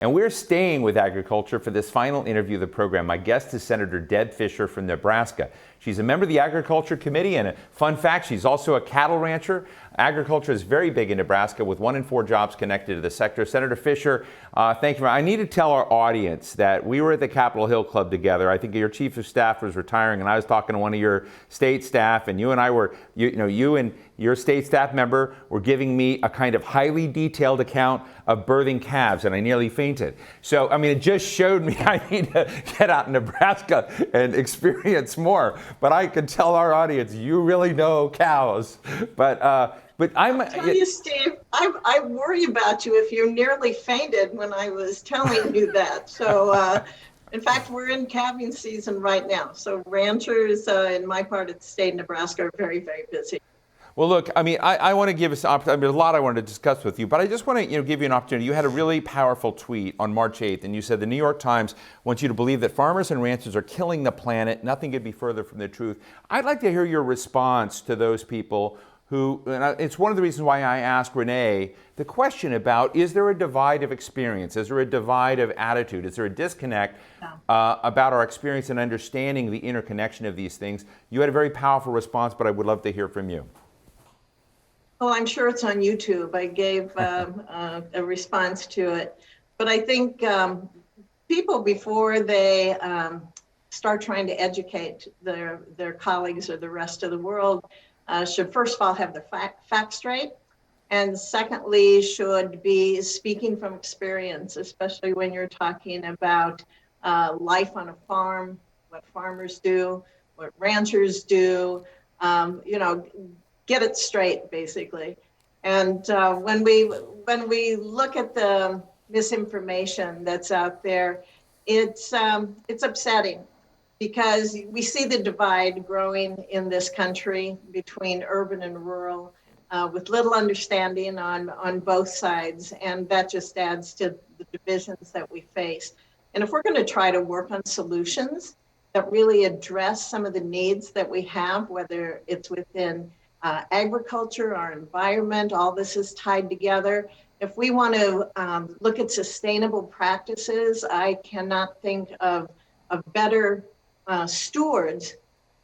And we're staying with agriculture for this final interview of the program. My guest is Senator Deb Fischer from Nebraska. She's a member of the Agriculture Committee, and a fun fact, she's also a cattle rancher. Agriculture is very big in Nebraska, with 1 in 4 jobs connected to the sector. Senator Fischer, thank you. I need to tell our audience that we were at the Capitol Hill Club together. I think your chief of staff was retiring, and I was talking to one of your state staff, and you and I were, you and your state staff member were giving me a kind of highly detailed account of birthing calves, and I nearly fainted. So, I mean, it just showed me I need to get out in Nebraska and experience more. But I can tell our audience, you really know cows. But I'm... I'll tell you, Steve, I worry about you if you nearly fainted when I was telling you that. So, in fact, we're in calving season right now. So ranchers in my part of the state of Nebraska are very, very busy. Well, look, I mean, I want to give us there's a lot I wanted to discuss with you, but I just want to give you an opportunity. You had a really powerful tweet on March 8th, and you said the New York Times wants you to believe that farmers and ranchers are killing the planet. Nothing could be further from the truth. I'd like to hear your response to those people who, and it's one of the reasons why I asked Renee the question about, is there a divide of experience? Is there a divide of attitude? Is there a disconnect about our experience and understanding the interconnection of these things? You had a very powerful response, but I would love to hear from you. Well, I'm sure it's on YouTube. I gave a response to it. But I think people, before they start trying to educate their colleagues or the rest of the world, should first of all have the facts straight. And secondly, should be speaking from experience, especially when you're talking about life on a farm, what farmers do, what ranchers do, get it straight, basically. And when we look at the misinformation that's out there, it's upsetting, because we see the divide growing in this country between urban and rural, with little understanding on both sides, and that just adds to the divisions that we face. And if we're going to try to work on solutions that really address some of the needs that we have, whether it's within agriculture, our environment, all this is tied together. If we want to look at sustainable practices, I cannot think of better stewards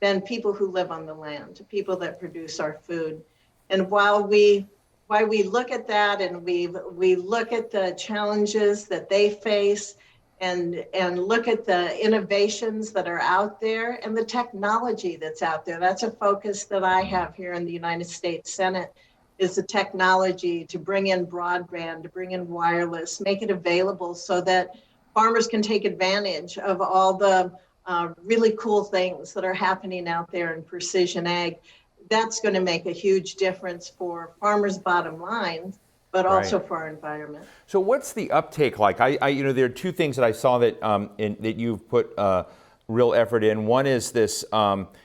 than people who live on the land, people that produce our food. And while we look at that, and we look at the challenges that they face, and look at the innovations that are out there and the technology that's out there. That's a focus that I have here in the United States Senate, is the technology to bring in broadband, to bring in wireless, make it available so that farmers can take advantage of all the really cool things that are happening out there in precision ag. That's going to make a huge difference for farmers' bottom lines, but also for our environment. So what's the uptake like? There are two things that I saw that that you've put real effort in. One is this,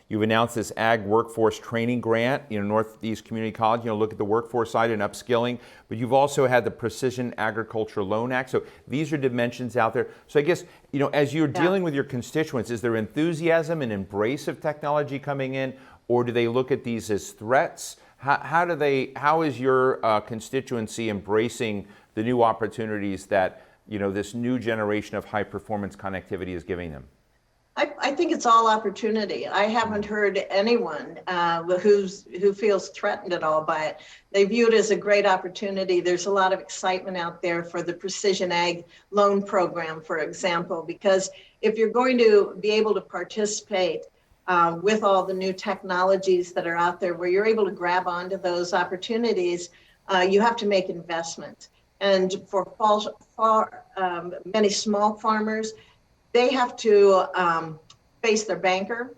you've announced this ag workforce training grant, Northeast Community College, look at the workforce side and upskilling, but you've also had the Precision Agriculture Loan Act. So these are dimensions out there. So I guess, as you're dealing with your constituents, is there enthusiasm and embrace of technology coming in, or do they look at these as threats? How is your constituency embracing the new opportunities that, this new generation of high performance connectivity is giving them? I think it's all opportunity. I haven't heard anyone who feels threatened at all by it. They view it as a great opportunity. There's a lot of excitement out there for the Precision Ag Loan Program, for example, because if you're going to be able to participate with all the new technologies that are out there, where you're able to grab onto those opportunities, you have to make investments. And for many small farmers, they have to face their banker,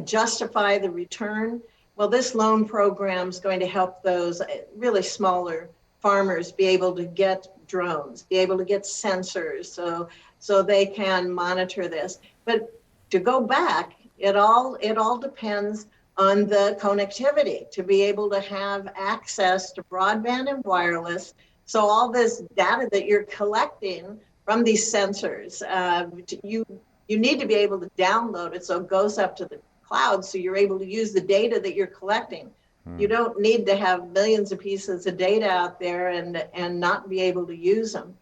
justify the return. Well, this loan program is going to help those really smaller farmers be able to get drones, be able to get sensors, so they can monitor this. But to go back, it all depends on the connectivity, to be able to have access to broadband and wireless. So all this data that you're collecting from these sensors, you need to be able to download it so it goes up to the cloud, so you're able to use the data that you're collecting. You don't need to have millions of pieces of data out there and not be able to use them.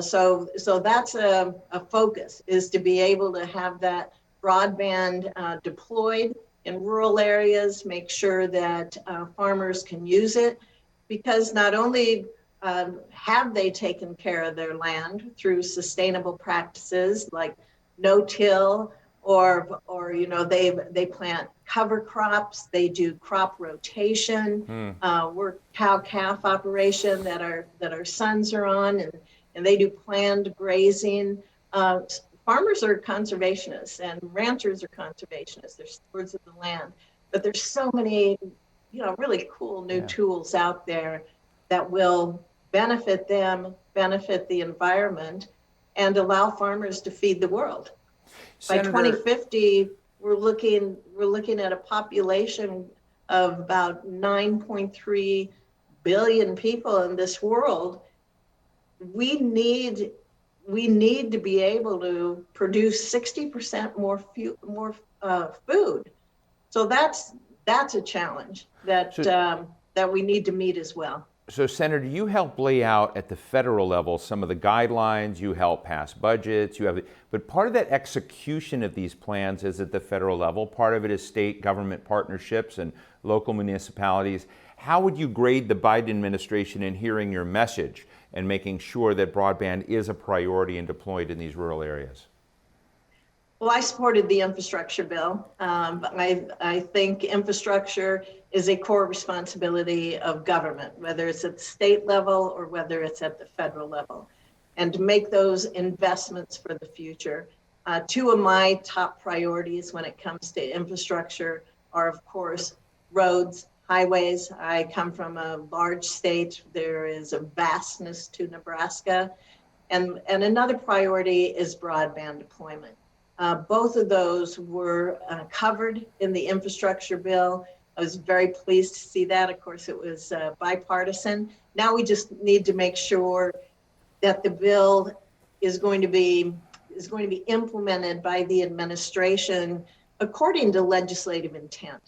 So that's a focus, is to be able to have that broadband deployed in rural areas, make sure that farmers can use it, because not only have they taken care of their land through sustainable practices like no-till, or they plant cover crops, they do crop rotation. We're cow-calf operation that our sons are on, and they do planned grazing. Farmers are conservationists and ranchers are conservationists. They're stewards of the land, but there's so many, really cool new tools out there that will benefit them, benefit the environment, and allow farmers to feed the world. Senator, by 2050, we're looking at a population of about 9.3 billion people in this world. We need to be able to produce 60% more food. So that's a challenge that we need to meet as well. So, Senator, you help lay out at the federal level some of the guidelines, you help pass budgets, but part of that execution of these plans is at the federal level. Part of it is state government partnerships and local municipalities. How would you grade the Biden administration in hearing your message and making sure that broadband is a priority and deployed in these rural areas? Well, I supported the infrastructure bill. I think infrastructure is a core responsibility of government, whether it's at the state level or whether it's at the federal level, and to make those investments for the future. Two of my top priorities when it comes to infrastructure are, of course, roads, highways. I come from a large state. There is a vastness to Nebraska. And another priority is broadband deployment. Both of those were covered in the infrastructure bill. I was very pleased to see that. Of course, it was bipartisan. Now we just need to make sure that the bill is going to be implemented by the administration according to legislative intent,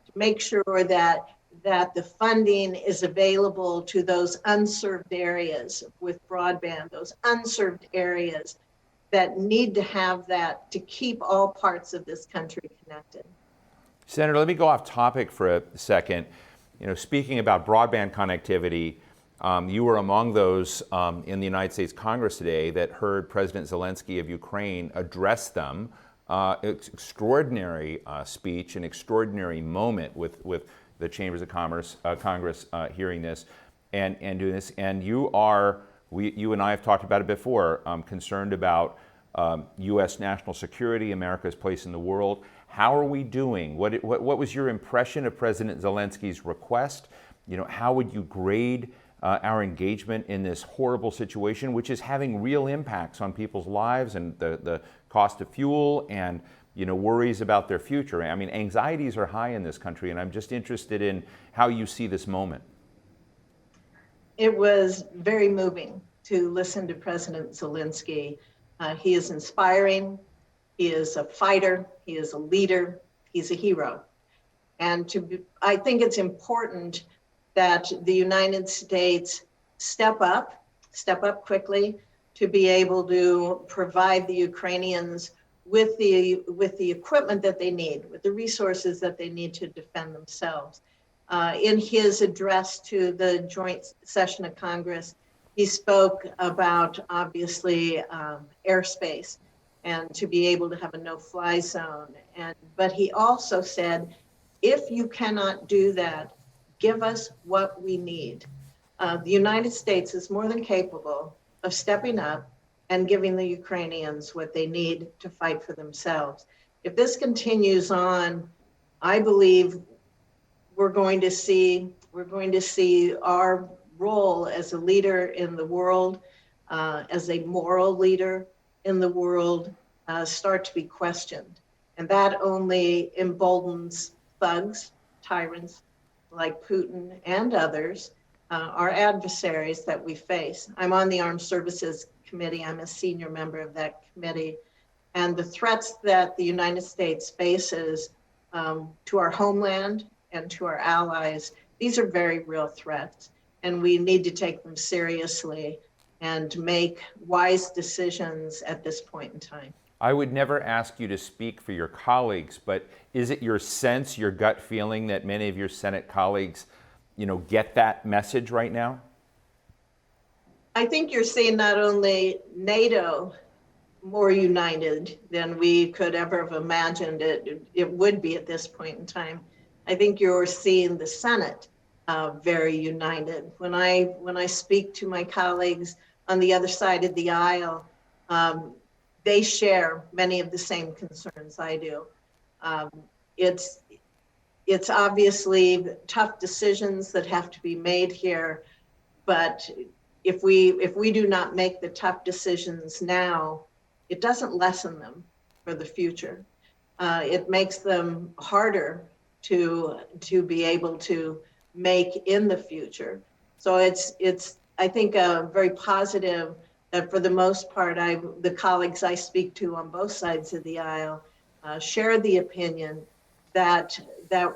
to make sure that the funding is available to those unserved areas with broadband, those unserved areas that need to have that to keep all parts of this country connected. Senator, let me go off topic for a second. Speaking about broadband connectivity, you were among those in the United States Congress today that heard President Zelensky of Ukraine address them. Extraordinary speech, an extraordinary moment with the Chambers of Congress hearing this and doing this. And you and I have talked about it before, concerned about U.S. national security, America's place in the world. How are we doing? What was your impression of President Zelensky's request? How would you grade our engagement in this horrible situation, which is having real impacts on people's lives and the cost of fuel and worries about their future? I mean, anxieties are high in this country, and I'm just interested in how you see this moment. It was very moving to listen to President Zelensky. He is inspiring. He is a fighter. He is a leader. He's a hero. And I think it's important that the United States step up quickly to be able to provide the Ukrainians with the equipment that they need, with the resources that they need to defend themselves. In his address to the joint session of Congress, he spoke about, obviously, airspace and to be able to have a no-fly zone. But he also said, if you cannot do that, give us what we need. The United States is more than capable of stepping up and giving the Ukrainians what they need to fight for themselves. If this continues on, I believe we're going to see our role as a leader in the world, as a moral leader in the world, start to be questioned. And that only emboldens thugs, tyrants like Putin and others, our adversaries that we face. I'm on the Armed Services Committee. I'm a senior member of that committee. And the threats that the United States faces to our homeland and to our allies, these are very real threats, and we need to take them seriously. and make wise decisions at this point in time. I would never ask you to speak for your colleagues, but is it your sense, your gut feeling that many of your Senate colleagues, get that message right now? I think you're seeing not only NATO more united than we could ever have imagined it would be at this point in time. I think you're seeing the Senate very united. When I speak to my colleagues on the other side of the aisle, they share many of the same concerns I do. It's obviously tough decisions that have to be made here, but if we do not make the tough decisions now, it doesn't lessen them for the future. It makes them harder to be able to make in the future. So it's I think very positive that for the most part, the colleagues I speak to on both sides of the aisle share the opinion that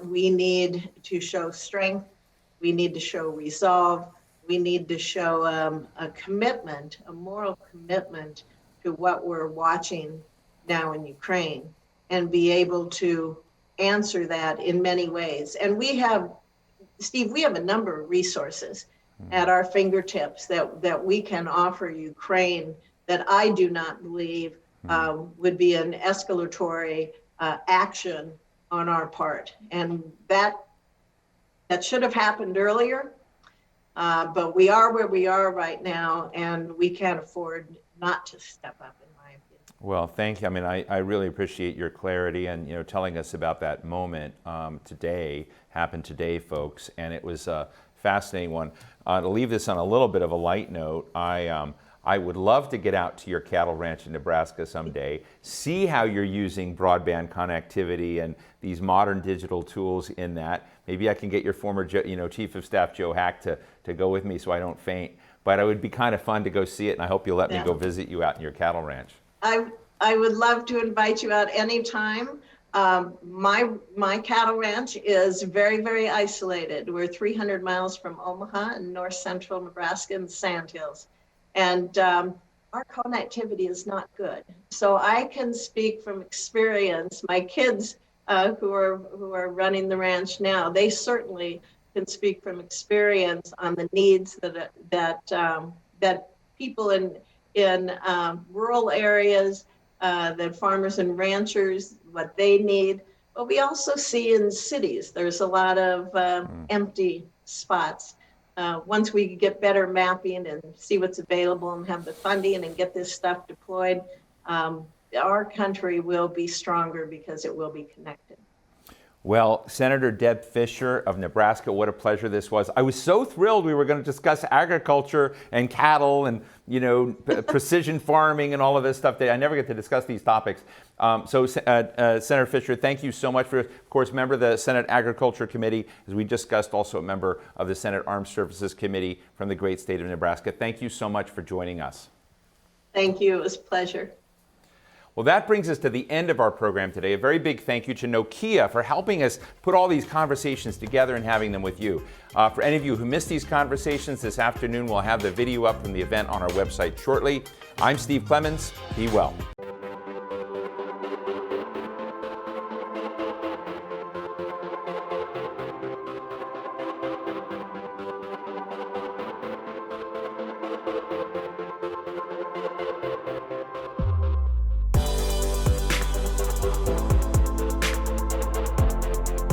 we need to show strength, we need to show resolve, we need to show a commitment, a moral commitment to what we're watching now in Ukraine, and be able to answer that in many ways. And Steve, we have a number of resources at our fingertips that we can offer Ukraine that I do not believe would be an escalatory action on our part. And that should have happened earlier, but we are where we are right now, and we can't afford not to step up, in my opinion. Well, thank you. I mean, I really appreciate your clarity and telling us about that moment happened today, folks, and it was a fascinating one. To leave this on a little bit of a light note, I would love to get out to your cattle ranch in Nebraska someday, see how you're using broadband connectivity and these modern digital tools in that. Maybe I can get your former Chief of Staff Joe Hack to go with me so I don't faint. But it would be kind of fun to go see it, and I hope you'll let me go visit you out in your cattle ranch. I would love to invite you out anytime. My cattle ranch is very, very isolated. We're 300 miles from Omaha in north central Nebraska in the Sandhills. And our connectivity is not good. So I can speak from experience. My kids who are running the ranch now, they certainly can speak from experience on the needs that people in rural areas, that farmers and ranchers, what they need. But we also see in cities, there's a lot of empty spots. Once we get better mapping and see what's available and have the funding and get this stuff deployed, our country will be stronger because it will be connected. Well, Senator Deb Fischer of Nebraska, what a pleasure this was. I was so thrilled we were going to discuss agriculture and cattle and, precision farming and all of this stuff. I never get to discuss these topics. Senator Fischer, thank you so much of course, member of the Senate Agriculture Committee, as we discussed, also a member of the Senate Armed Services Committee from the great state of Nebraska. Thank you so much for joining us. Thank you. It was a pleasure. Well, that brings us to the end of our program today. A very big thank you to Nokia for helping us put all these conversations together and having them with you. For any of you who missed these conversations this afternoon, we'll have the video up from the event on our website shortly. I'm Steve Clemons. Be well.